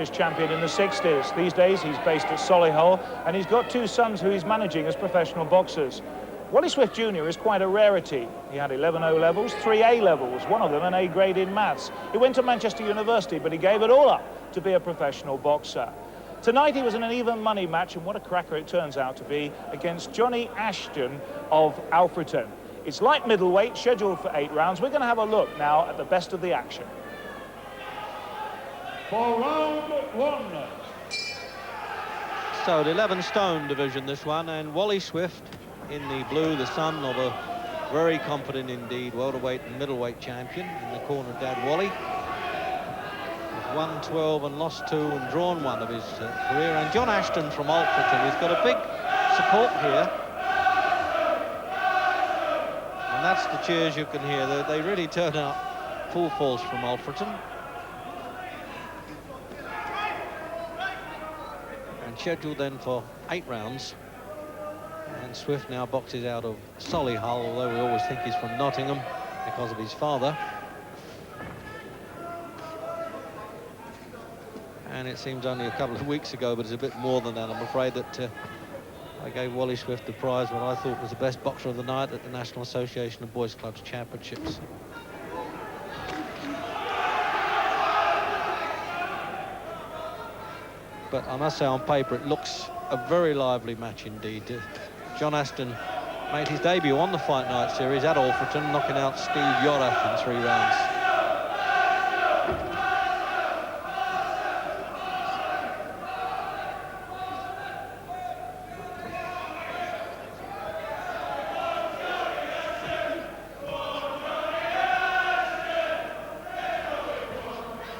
champion in the 60s. These days he's based at Solihull and he's got two sons who he's managing as professional boxers. Wally Swift Jr. is quite a rarity. He had 11 O-levels, 3 A-levels, one of them an A grade in maths. He went to Manchester University, but he gave it all up to be a professional boxer. Tonight he was in an even money match, and what a cracker it turns out to be, against Johnny Ashton of Alfreton. It's light middleweight, scheduled for 8 rounds. We're going to have a look now at the best of the action. For round 1. So the 11 stone division, this one, and Wally Swift in the blue, the son of a very competent indeed welterweight and middleweight champion. In the corner, Dad Wally, with won 12 and lost 2 and drawn 1 of his career. And John Ashton from Alfreton, he's got a big support here, and that's the cheers you can hear. They really turn out full force from Alfreton. Scheduled then for 8 rounds, and Swift now boxes out of Solihull, although we always think he's from Nottingham because of his father. And it seems only a couple of weeks ago, but it's a bit more than that, I'm afraid, that I gave Wally Swift the prize what I thought was the best boxer of the night at the National Association of Boys Clubs Championships. But I must say, on paper, it looks a very lively match indeed. John Ashton made his debut on the Fight Night series at Alfreton, knocking out Steve Yorath in 3 rounds.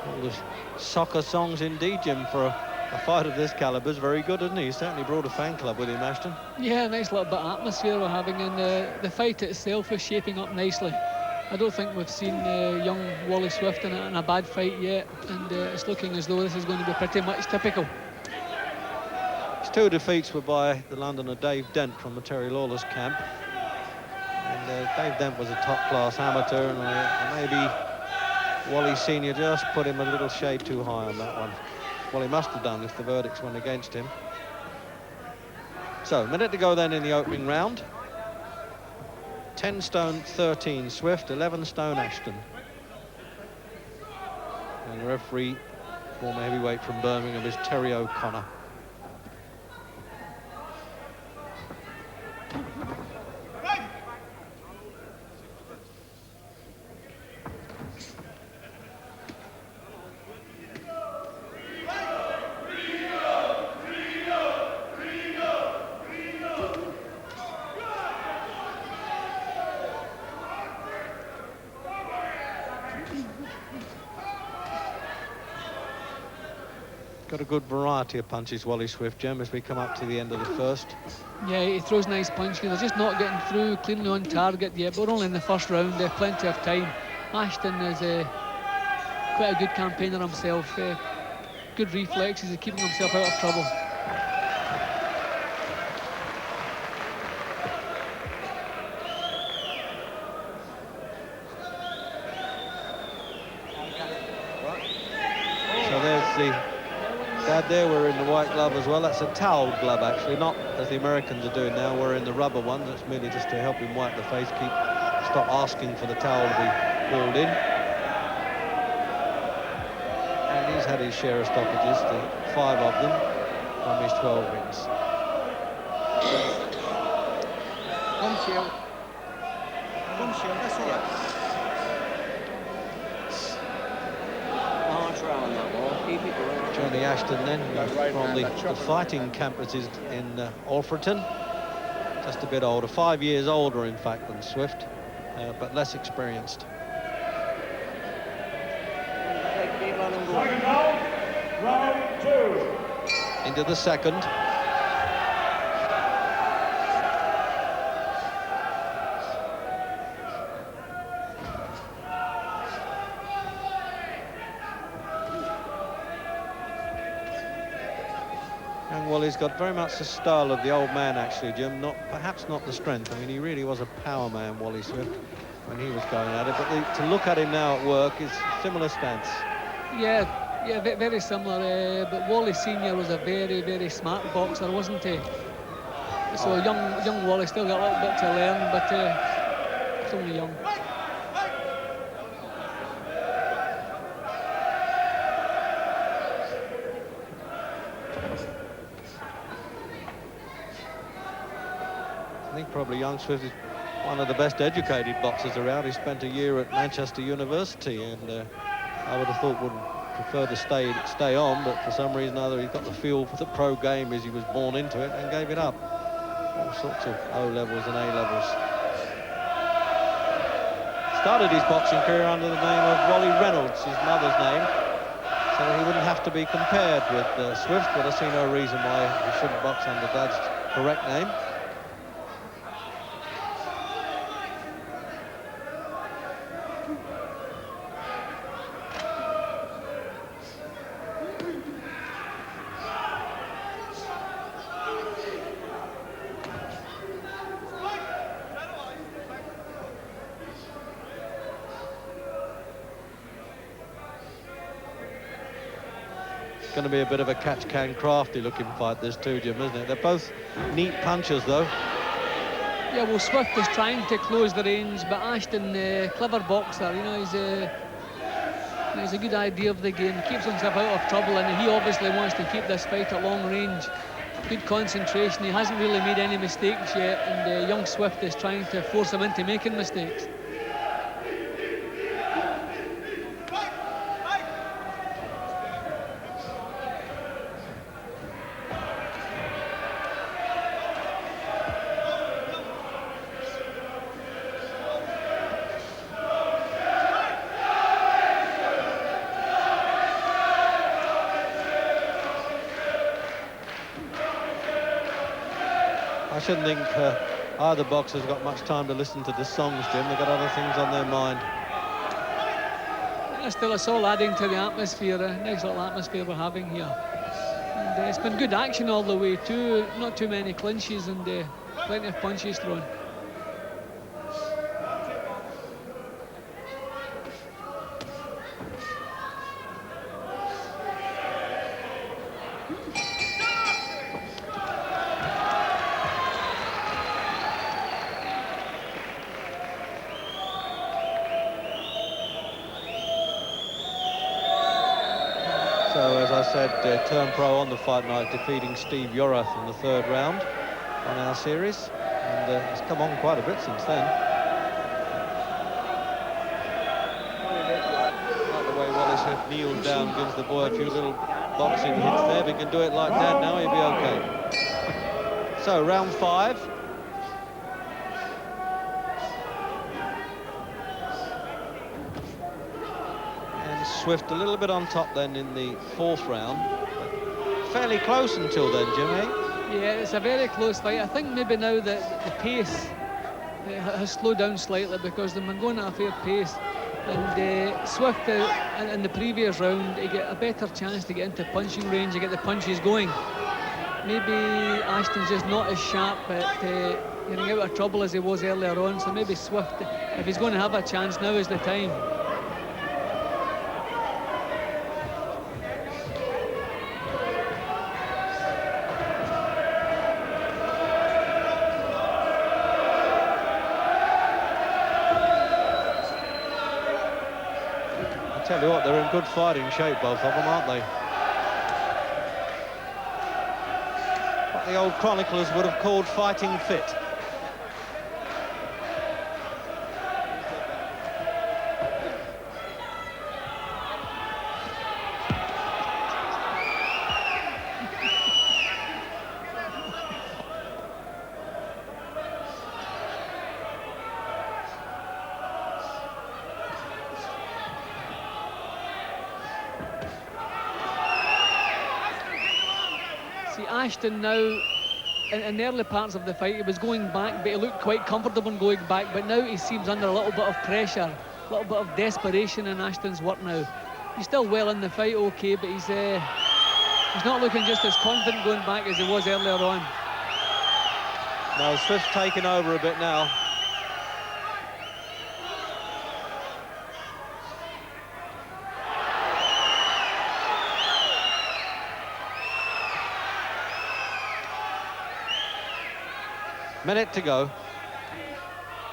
All the soccer songs indeed, Jim, for a fight of this calibre is very good, isn't he? He certainly brought a fan club with him, Ashton. Yeah, nice little bit of atmosphere we're having, and the fight itself is shaping up nicely. I don't think we've seen young Wally Swift in a bad fight yet, and it's looking as though this is going to be pretty much typical. His 2 defeats were by the Londoner Dave Dent from the Terry Lawless camp. And Dave Dent was a top-class amateur, and maybe Wally Senior just put him a little shade too high on that one. Well, he must have done if the verdicts went against him. So, a minute to go then in the opening round. 10 stone 13 Swift, 11 stone Ashton. And the referee, former heavyweight from Birmingham, is Terry O'Connor. Got a good variety of punches, Wally Swift, Jim, as we come up to the end of the first. Yeah, he throws nice punches. They're just not getting through cleanly on target yet, but we're only in the first round. Plenty of time. Ashton is quite a good campaigner himself. Good reflexes. He's keeping himself out of trouble. So there's the Dad there, we're in the white glove as well. That's a toweled glove, actually, not as the Americans are doing now. We're in the rubber one. That's merely just to help him wipe the face, stop asking for the towel to be pulled in. And he's had his share of stoppages, 5 of them, from his 12 wins. Come shield. Come shield, that's all right. Johnny Ashton then, from the fighting campuses in Alfreton. Just a bit older, 5 years older, in fact, than Swift, but less experienced. Round 2. Into the second. Wally's got very much the style of the old man, actually, Jim. Perhaps not the strength. I mean, he really was a power man, Wally Swift, when he was going at it. But to look at him now at work is a similar stance. Yeah, Yeah, very similar, but Wally Senior was a very, very smart boxer, wasn't he? So young Wally still got a little bit to learn, but he's only young. I think probably young Swift is one of the best educated boxers around. He spent a year at Manchester University, and I would have thought would prefer to stay on, but for some reason or other he's got the feel for the pro game as he was born into it and gave it up. All sorts of O-levels and A-levels. Started his boxing career under the name of Wally Reynolds, his mother's name, so that he wouldn't have to be compared with Swift, but I see no reason why he shouldn't box under Dad's correct name. Going to be a bit of a catch-can-crafty looking fight, this too, Jim, isn't it? They're both neat punchers, though. Yeah, well, Swift is trying to close the range, but Ashton, clever boxer, you know, he's a good idea of the game, keeps himself out of trouble, and he obviously wants to keep this fight at long range. Good concentration, he hasn't really made any mistakes yet, and young Swift is trying to force him into making mistakes. I shouldn't think either boxer's got much time to listen to the songs, Jim. They've got other things on their mind. Yeah, still, it's all adding to the atmosphere, nice little atmosphere we're having here. And it's been good action all the way too, not too many clinches and plenty of punches thrown. Turned pro on the fight night, defeating Steve Yorath in the third round on our series, and it's come on quite a bit since then. Like the way Wally Swift kneels down, gives the boy a few little boxing hits there. If he can do it like Dad now, he'll be okay. So, round 5. Swift a little bit on top then in the 4th round. Fairly close until then, Jim, eh? Yeah, it's a very close fight. I think maybe now that the pace has slowed down slightly because they've been going at a fair pace. And Swift, in the previous round, he get a better chance to get into punching range, to get the punches going. Maybe Ashton's just not as sharp at getting out of trouble as he was earlier on. So maybe Swift, if he's going to have a chance, now is the time. Tell you what, they're in good fighting shape, both of them, aren't they? What the old chroniclers would have called fighting fit. Ashton now, in the early parts of the fight, he was going back, but he looked quite comfortable in going back, but now he seems under a little bit of pressure, a little bit of desperation in Ashton's work now. He's still well in the fight, okay, but he's not looking just as confident going back as he was earlier on. No, Swift's taking over a bit now. Minute to go.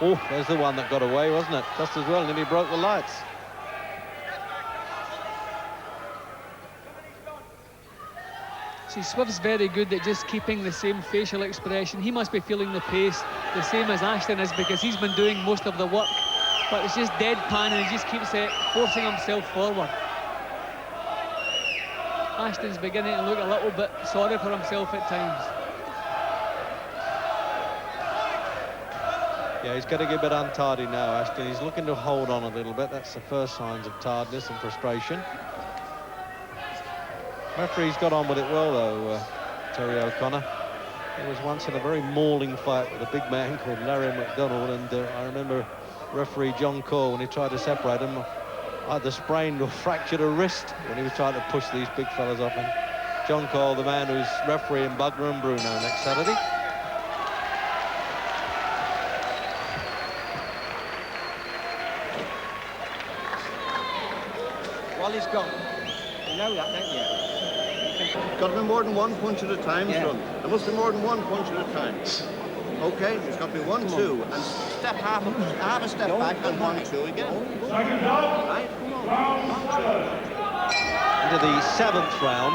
Oh, there's the one that got away, wasn't it? Just as well, nearly broke the lights. See, Swift's very good at just keeping the same facial expression. He must be feeling the pace the same as Ashton is, because he's been doing most of the work. But it's just deadpan, and he just keeps forcing himself forward. Ashton's beginning to look a little bit sorry for himself at times. Yeah, he's getting a bit untidy now, Ashton. He's looking to hold on a little bit. That's the first signs of tiredness and frustration. Referee's got on with it well, though, Terry O'Connor. He was once in a very mauling fight with a big man called Larry McDonald, and I remember referee John Cole, when he tried to separate him, either sprained or fractured a wrist when he was trying to push these big fellas off him. John Cole, the man who's refereeing Bugner and Bruno next Saturday. Wally's gone. You know that, don't you? Got to be more than one punch at a time, son. There must be more than one punch at a time. Okay, there's got to be 1, 2, and step half a step back and 1, 2 again. Second down. Right, come on. Round 2. Into the 7th round.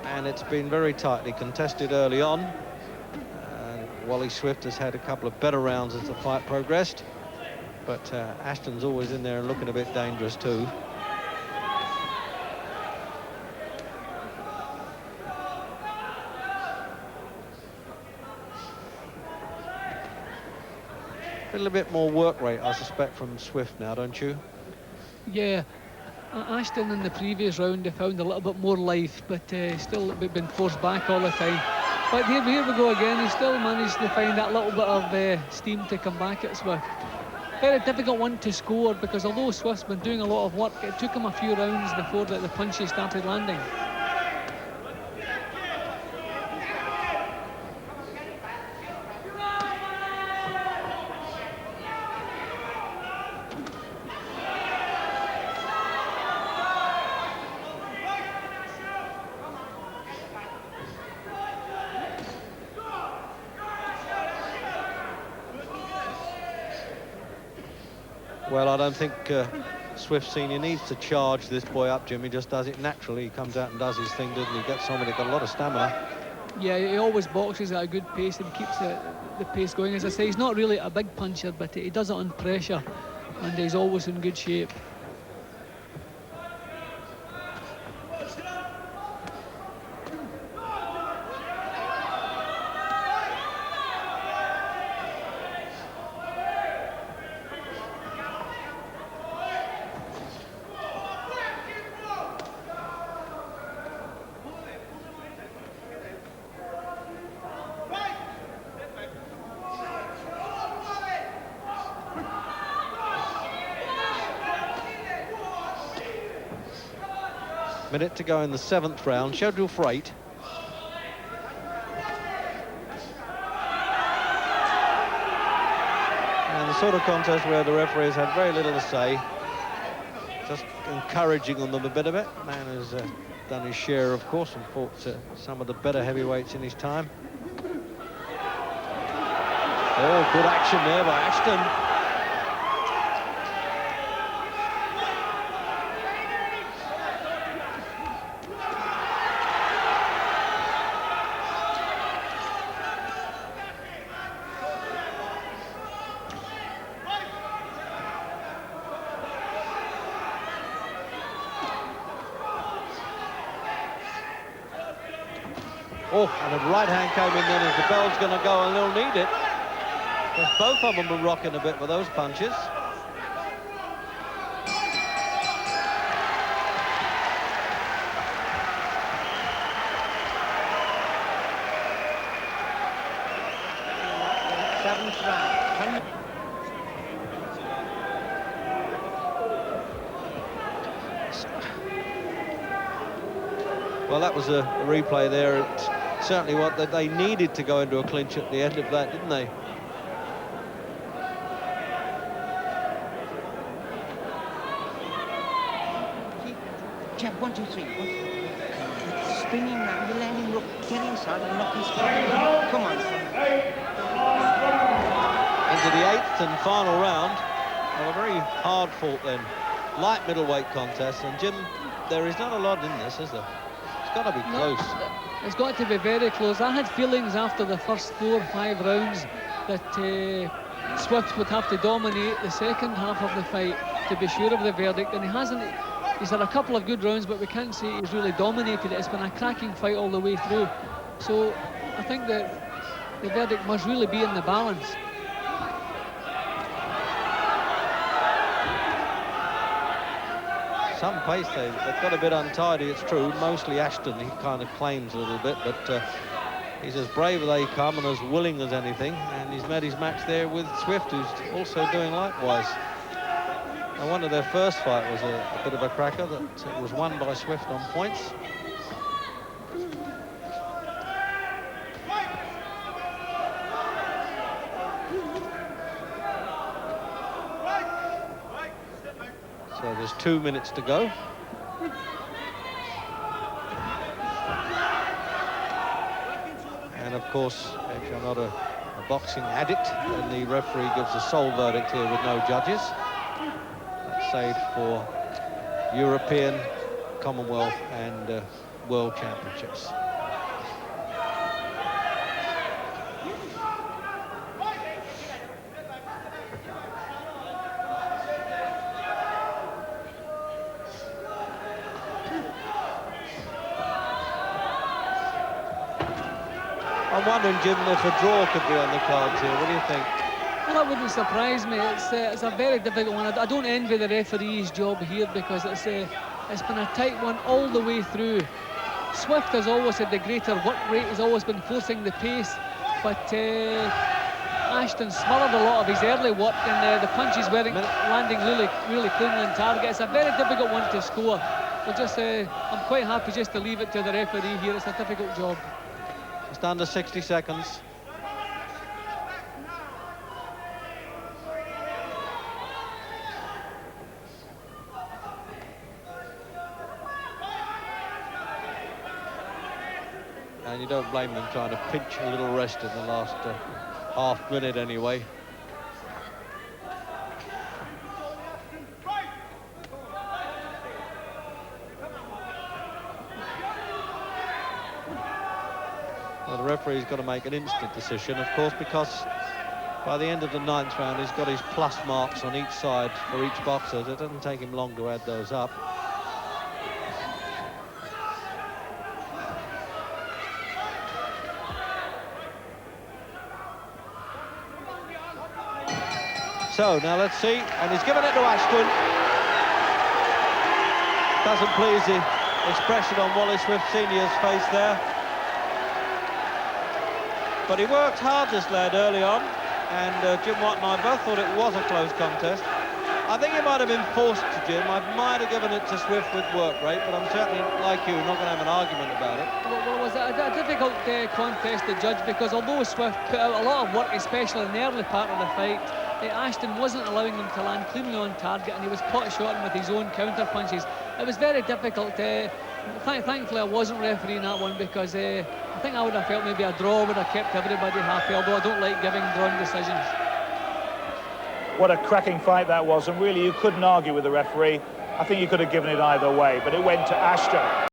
And it's been very tightly contested early on. Wally Swift has had a couple of better rounds as the fight progressed. But Ashton's always in there and looking a bit dangerous too. A little bit more work rate, I suspect, from Swift now, don't you? Yeah, Ashton in the previous round they found a little bit more life, but still been forced back all the time. But here we go again. He still managed to find that little bit of steam to come back at Swift. Very difficult one to score, because although Swift's been doing a lot of work, it took him a few rounds before the punches started landing. Well, I don't think Swift Senior needs to charge this boy up, Jimmy. Just does it naturally. He comes out and does his thing, doesn't he? Gets on with it, got a lot of stamina. Yeah, he always boxes at a good pace and keeps the pace going. As I say, he's not really a big puncher, but he does it on pressure, and he's always in good shape. Minute to go in the 7th round, scheduled for 8. And the sort of contest where the referees had very little to say, just encouraging on them a bit of it. Man has done his share, of course, and fought some of the better heavyweights in his time. Oh, good action there by Ashton. Oh, and the right hand came in then as the bell's going to go, and they'll need it. Because both of them were rocking a bit with those punches. Seventh round. Well, that was a replay there. It's certainly what that they needed to go into a clinch at the end of that, didn't they? Jeff, 1, 2, 3. spinning now. You let him look, kill inside and knock his head. Come on, son. Into the 8th and final round of a very hard-fought then light middleweight contest. And Jim, there is not a lot in this, is there? It's got to be close. It's got to be very close. I had feelings after the first 4 or 5 rounds that Swift would have to dominate the second half of the fight to be sure of the verdict, and he hasn't. He's had a couple of good rounds, but we can't say he's really dominated it. It's been a cracking fight all the way through. So I think that the verdict must really be in the balance. Some pace, they've got a bit untidy, it's true. Mostly Ashton, he kind of claims a little bit, but he's as brave as they come and as willing as anything, and he's met his match there with Swift, who's also doing likewise. Now, one of their first fight was a bit of a cracker that was won by Swift on points. So there's 2 minutes to go. And of course, if you're not a boxing addict, then the referee gives a sole verdict here with no judges. That's saved for European, Commonwealth and World Championships. I'm wondering, Jim, if a draw could be on the cards here. What do you think? Well, that wouldn't surprise me. It's a very difficult one. I don't envy the referee's job here because it's been a tight one all the way through. Swift has always had the greater work rate. He's always been forcing the pace, but Ashton smothered a lot of his early work, and the punches weren't landing really cleanly on target. It's a very difficult one to score. I'm quite happy just to leave it to the referee here. It's a difficult job. Just under 60 seconds. And you don't blame them trying to pinch a little rest in the last half minute anyway. Well, the referee's got to make an instant decision, of course, because by the end of the 9th round, he's got his plus marks on each side for each boxer. So it doesn't take him long to add those up. So now let's see, and he's given it to Ashton. Doesn't please the expression on Wally Swift Senior's face there. But he worked hard, this lad, early on, and Jim Watt and I both thought it was a close contest. I think he might have been forced to, Jim. I might have given it to Swift with work rate, but I'm certainly, like you, not going to have an argument about it. Well, it was a difficult contest to judge because although Swift put out a lot of work, especially in the early part of the fight, Ashton wasn't allowing them to land cleanly on target, and he was pot shotting with his own counter punches. It was very difficult. Thankfully, I wasn't refereeing that one because I think I would have felt maybe a draw would have kept everybody happy, although I don't like giving drawn decisions. What a cracking fight that was, and really you couldn't argue with the referee. I think you could have given it either way, but it went to Ashton.